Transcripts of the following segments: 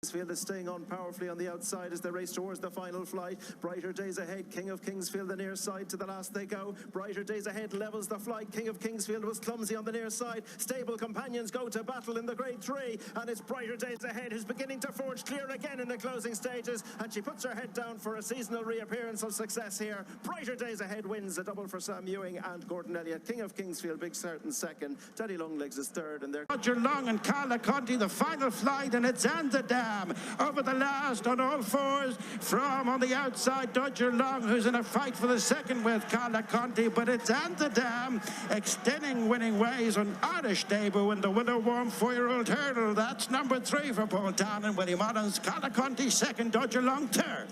Kingsfield is staying on powerfully on the outside as they race towards the final flight. Brighter Days Ahead, King of Kingsfield, the near side to the last they go. Brighter Days Ahead levels the flight. King of Kingsfield was clumsy on the near side. Stable Companions go to battle in the Grade 3, and it's Brighter Days Ahead who's beginning to forge clear again in the closing stages, and she puts her head down for a seasonal reappearance of success here. Brighter Days Ahead wins a double for Sam Ewing and Gordon Elliott. King of Kingsfield, Big Certain second. Daddy Longlegs is third, and they're Roger Long and Carla Conti, the final flight, and it's Antadam over the last on all fours from on the outside. Dodger Long, who's in a fight for the second with Carla Conti, but it's Antadam extending winning ways on Irish debut in the Willow Warm 4-year-old hurdle. That's number 3 for Paul Town and Willie Mullins. Carla Conti second, Dodger Long third.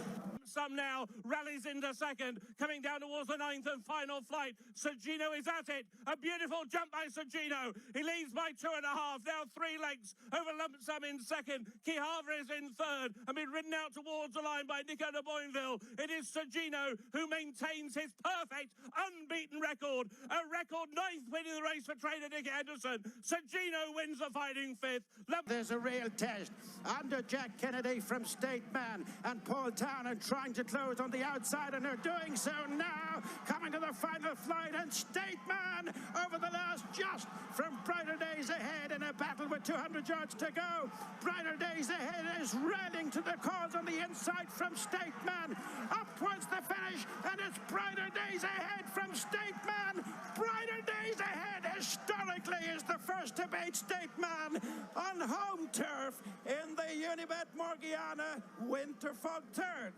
Some now rallies into second, coming down towards the 9th and final flight. Sergino is at it. A beautiful jump by Sergino. He leads by 2.5. Now 3 lengths over Lump Sum in second. Quijada is in third and been ridden out towards the line by Nico de Boinville. It is Sergino who maintains his perfect, unbeaten record. A record 9th win in the race for trainer Nick Henderson. Sergino wins the fighting 5th. There's a real test under Jack Kennedy from State Man and Paul Town, and trying to close on the outside, and they're doing so now, coming to the final flight, and State Man over the last just from Brighter Days Ahead in a battle with 200 yards to go. Brighter Days Ahead is rallying to the cause on the inside from State Man up towards the finish, and it's Brighter Days Ahead from State Man. Brighter Days Ahead historically is the first to beat State Man on home turf in the Unibet Morgiana Winter Fog third.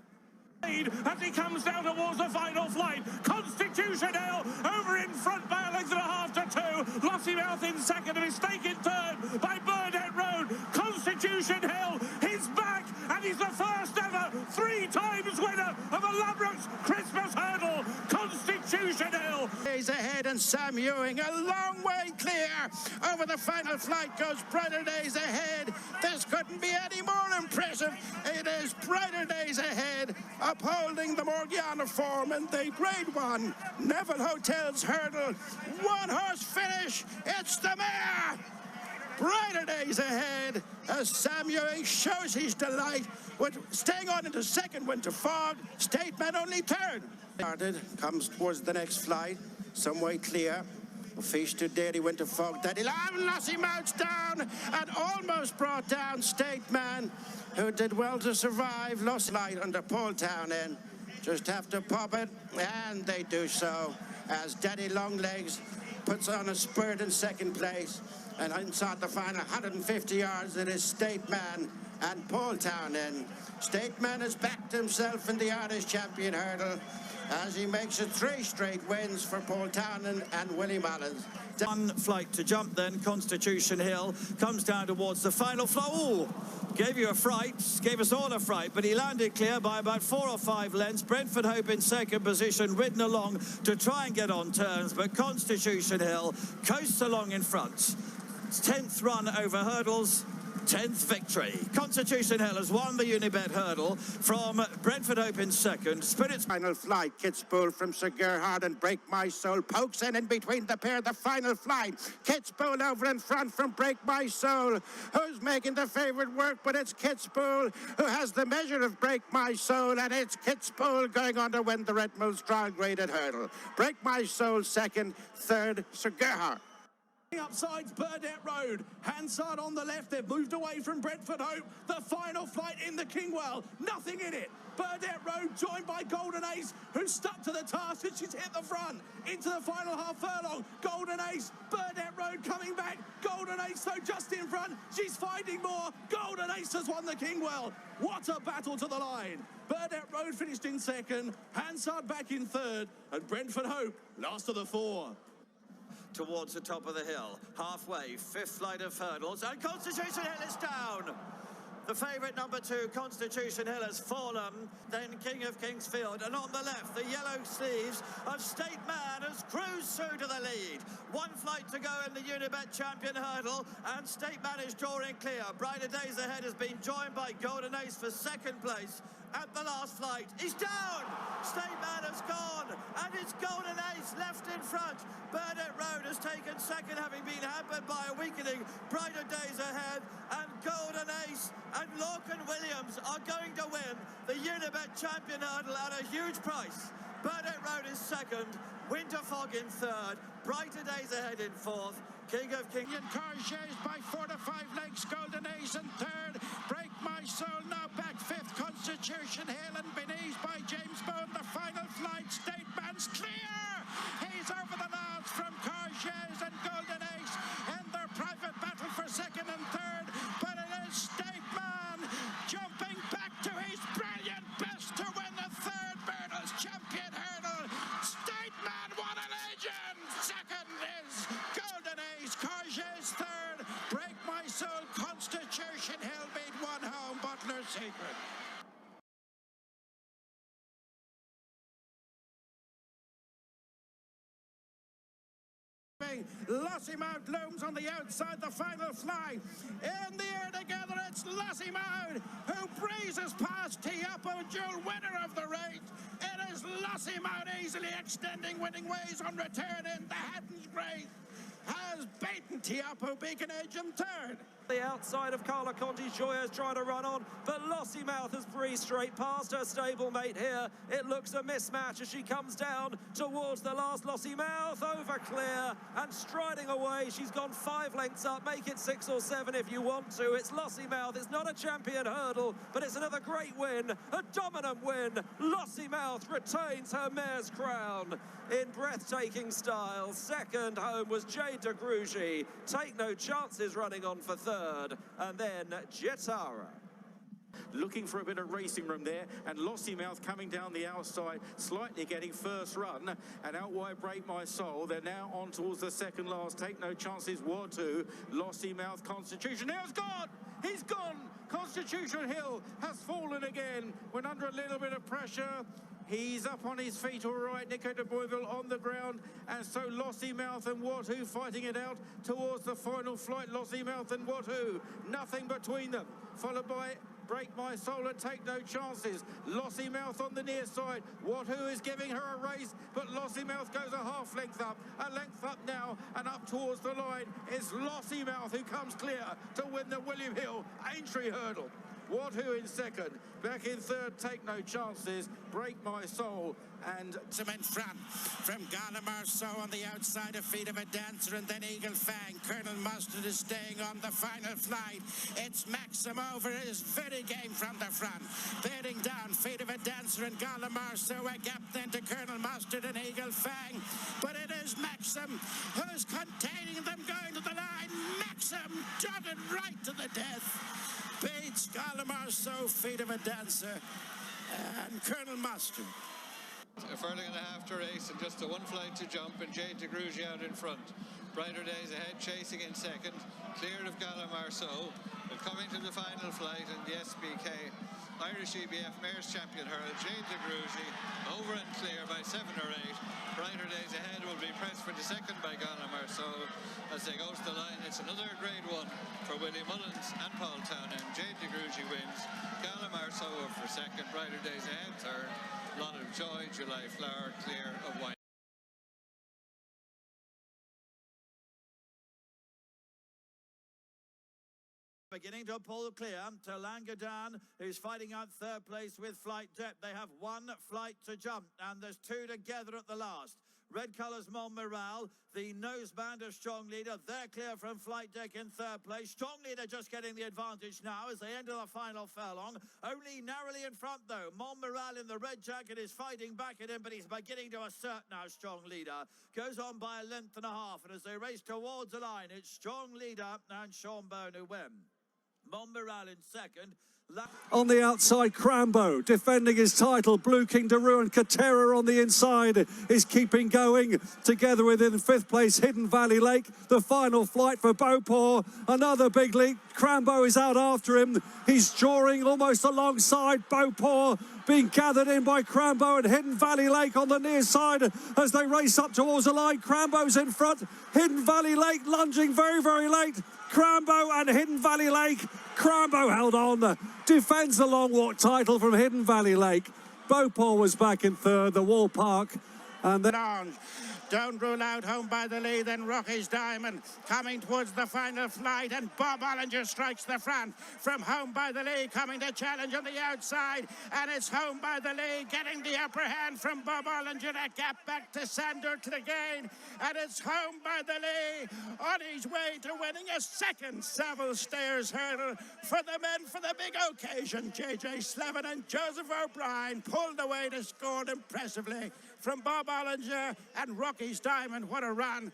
As he comes down towards the final flight, Constitution Hill over in front by a length and a half to 2. Lossymouth in second, a mistake in third by Burdett Road. Constitution Hill, he's back, and he's the first ever 3 times winner of a Ladbrokes Christmas hurdle. Constitution Hill. Days Ahead and Sam Ewing a long way clear. Over the final flight goes Brighter Days Ahead. This couldn't be any more impressive. It is Brighter Days Ahead upholding the Morgiana form in the Grade 1 Neville Hotels hurdle. 1-horse finish. It's the mare. Brighter Days Ahead as Sam Ewing shows his delight with staying on into second Winter Fog. State Man only third. Started, comes towards the next flight, some way clear. Fish to Dairy Winter Fog. Daddy Lossymouth's down and almost brought down State Man, who did well to survive. Lost light under Paul Town in. Just have to pop it, and they do so as Daddy Longlegs puts on a spurt in second place. And inside the final 150 yards, it is State Man and Paul Town in. State Man has backed himself in the Irish Champion hurdle as he makes it 3 straight wins for Paul Town and Willie Mullins. One flight to jump then, Constitution Hill, comes down towards the final floor. Gave you a fright, gave us all a fright, but he landed clear by about 4 or 5 lengths. Brentford Hope in second position, ridden along to try and get on turns, but Constitution Hill coasts along in front. 10th run over hurdles, 10th victory. Constitution Hill has won the Unibet hurdle from Brentford Hope in second. Spirit's final flight. Kitzbühel from Sir Gerhard and Break My Soul pokes in between the pair. The final flight. Kitzbühel over in front from Break My Soul, who's making the favourite work, but it's Kitzbühel who has the measure of Break My Soul, and it's Kitzbühel going on to win the Red Mills trial graded hurdle. Break My Soul second, third Sir Gerhard. Upsides Burdett Road, Hansard on the left. They've moved away from Brentford Hope. The final flight in the Kingwell, nothing in it. Burdett Road joined by Golden Ace, who's stuck to the task and she's hit the front into the final half furlong. Golden Ace, Burdett Road coming back. Golden Ace so just in front, she's finding more. Golden Ace has won the Kingwell. What a battle to the line. Burdett Road finished in second, Hansard back in third, and Brentford Hope last of the 4. towards the top of the hill. Halfway, 5th flight of hurdles, and Constitution Hill is down. The favourite number 2, Constitution Hill, has fallen. Then King of Kingsfield, and on the left, the yellow sleeves of State Man has cruised through to the lead. 1 flight to go in the Unibet Champion hurdle, and State Man is drawing clear. Brighter Days Ahead has been joined by Golden Ace for 2nd place. at the last flight. He's down. State Man has gone, and it's Golden Ace left in front. Burnett Road has taken second, having been hampered by a weakening Brighter Days Ahead, and Golden Ace and Lorcan Williams are going to win the Unibet Champion Hurdle at a huge price. Burnett Road is second, Winter Fog in third, Brighter Days Ahead in fourth, King of Kings. Cartiers by 4 to 5 lengths, Golden Ace in third, Break My Soul now back fifth, Constitution Hill and Benice by James Bone. The final flight, State Man's clear. He's over the last from Cartiers and Golden Ace in their private battle for second and third, but it is State Man jumping back to his brilliant best to win the third Bernals Champion Hurdle. State Man, what a legend! Second is Golden Ace, Cartiers third, Break My Soul, Constitution Hill made one home, Butler Secret. Lossiemouth looms on the outside, the final fly. In the air together, it's Lossiemouth who breezes past Tiapo Jewel, winner of the race. It is Lossiemouth easily extending winning ways on return in the Hatton's Grace. Has beaten Tiapo Beacon Edge in third. The outside of Carla Conti's Joya's trying to run on, but Lossiemouth has breezed straight past her stablemate here. It looks a mismatch as she comes down towards the last. Lossiemouth over clear and striding away. She's gone 5 lengths up. Make it 6 or 7 if you want to. It's Lossiemouth. It's not a champion hurdle, but it's another great win, a dominant win. Lossiemouth retains her mare's crown in breathtaking style. Second home was Jade de Grugy. Take No Chances running on for third, and then Jetara. Looking for a bit of racing room there, and Lossiemouth coming down the outside, slightly getting first run, and out wide Break My Soul. They're now on towards the second last. Take No Chances, War 2, Lossiemouth, Constitution Hill's gone! He's gone! Constitution Hill has fallen again when under a little bit of pressure. He's up on his feet all right. Nico de Boyville on the ground, and so Lossiemouth and Watu fighting it out towards the final flight. Lossiemouth and Watu, nothing between them, followed by Break My Soul and Take No Chances. Lossiemouth on the near side. Watu is giving her a race, but Lossiemouth goes a half length up, a length up now, and up towards the line. It's Lossiemouth who comes clear to win the William Hill Aintree Hurdle. Watu in second, back in third, Take No Chances, Break My Soul, and some in front from Gala Marceau on the outside, of Feet of a Dancer, and then Eagle Fang. Colonel Mustard is staying on the final flight. It's Maxim over his very game from the front. Bearing down Feet of a Dancer and Gala Marceau, a gap then to Colonel Mustard and Eagle Fang. But it is Maxim who's containing them going to the line. Maxim dotted right to the death. Beats Gala Marceau, Feet of a Dancer, and Colonel Mustard. A furlong and a half to race and just a 1 flight to jump, and Jade de Grugy out in front. Brighter Days Ahead chasing in second, clear of Gala Marceau. But coming to the final flight in the SBK Irish EBF Mares Champion Hurdle, Jade de Grugy over and clear by 7 or 8. Brighter Days Ahead will be pressed for the second by Gala Marceau as they go to the line. It's another grade 1 for Willie Mullins and Paul Townend. Jade de Grugy wins. Gala Marceau over for second. Brighter Days Ahead third. Lot of Joy, July Flower, clear of White. Beginning to pull clear to Langadan, who's fighting out third place with Flight Depth. They have 1 flight to jump, and there's 2 together at the last. Red colours Montmiral, the noseband of Strong Leader. They're clear from Flight Deck in third place. Strong Leader just getting the advantage now as they enter the final furlong. Only narrowly in front though. Montmiral in the red jacket is fighting back at him, but he's beginning to assert now. Strong Leader goes on by a length and a half, and as they race towards the line, it's Strong Leader and Sean Bone who win. Montmiral in second. On the outside, Crambo defending his title. Blue King Daru and Katera on the inside is keeping going. Together within 5th place, Hidden Valley Lake. The final flight for Beauport. Another big leap. Crambo is out after him. He's drawing almost alongside Beauport, being gathered in by Crambo and Hidden Valley Lake on the near side as they race up towards the line. Crambo's in front. Hidden Valley Lake lunging very, very late. Crambo and Hidden Valley Lake. Crambo held on, defends the long walk title from Hidden Valley Lake. Beauport was back in third, the Wall Park, and then Lounge. Don't rule out Home by the Lead, then Rocky's Diamond coming towards the final flight, and Bob Ollinger strikes the front from Home by the Lead, coming to challenge on the outside, and it's Home by the Lead getting the upper hand from Bob Ollinger. A gap back to Sander to the gain, and it's Home by the Lead on his way to winning a second Savile Stairs hurdle for the men for the big occasion. JJ Slevin and Joseph O'Brien pulled away to score impressively from Bob Ollinger and Rocky's Diamond. What a run.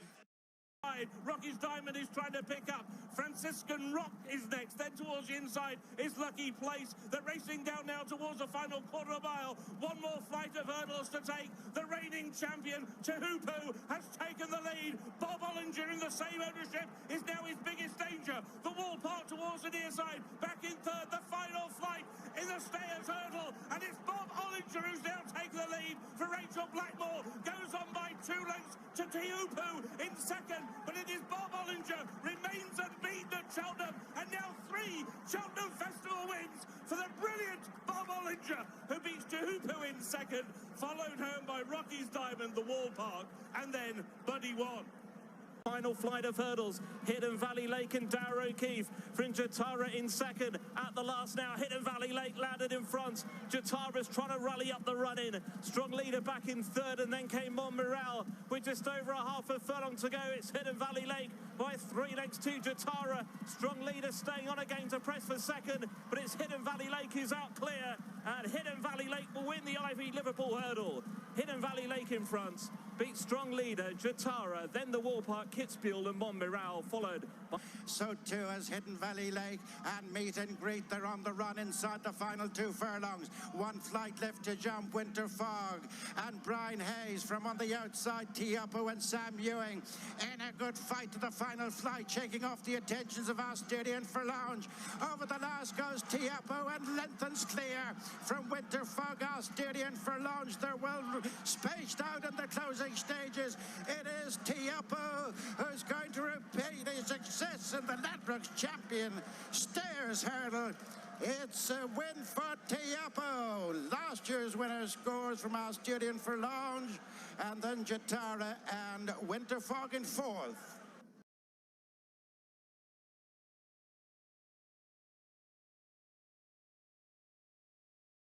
Rocky's Diamond is trying to pick up. Franciscan Rock is next. Then towards the inside is Lucky Place. They're racing down now towards the final quarter mile. One more flight of hurdles to take. The reigning champion, Tehupu, has taken the lead. Bob Ollinger in the same ownership is now his biggest danger. The Wall Park towards the near side. Back in third, the final flight in the stayers hurdle. And it's Bob Ollinger who's now taken the lead for Rachel Blackmore. Goes on by 2 lengths to Tehupu in second. But it is Bob Ollinger, remains unbeaten at Cheltenham, and now 3 Cheltenham Festival wins for the brilliant Bob Ollinger, who beats Tehupu in second, followed home by Rocky's Diamond, the Wall Park, and then Buddy One. Final flight of hurdles. Hidden Valley Lake and Darrow O'Keefe. Jatara in second. At the last now, Hidden Valley Lake landed in front. Jatara's trying to rally up the run-in. Strong leader back in third, and then came Montmiral with just over a half a furlong to go. It's Hidden Valley Lake by 3 lengths to Jatara. Strong leader staying on again to press for second, but it's Hidden Valley Lake who's out clear, and Hidden Valley Lake will win the Ivy Liverpool hurdle. Hidden Valley Lake in front, beats strong leader Jatara, then the Wall Park, Kitzbühel and Montmiral followed by... So too as Hidden Valley Lake and Meet and Greet. They're on the run inside the final 2 furlongs. 1 flight left to jump. Winter Fog and Brian Hayes from on the outside. Tiapo and Sam Ewing in a good fight to the final flight, shaking off the attentions of Asturian Forlounge. Over the last goes Tiapo and lengthens clear from Winter Fog. Asturian Forlounge, they're well spaced out in the closing stages. It is Tiapo who's going to repeat his success in the Ladbrokes Champion Stairs hurdle. It's a win for Tiapo. Last year's winner scores from Asturian Forlounge, and then Jatara and Winter Fog in 4th.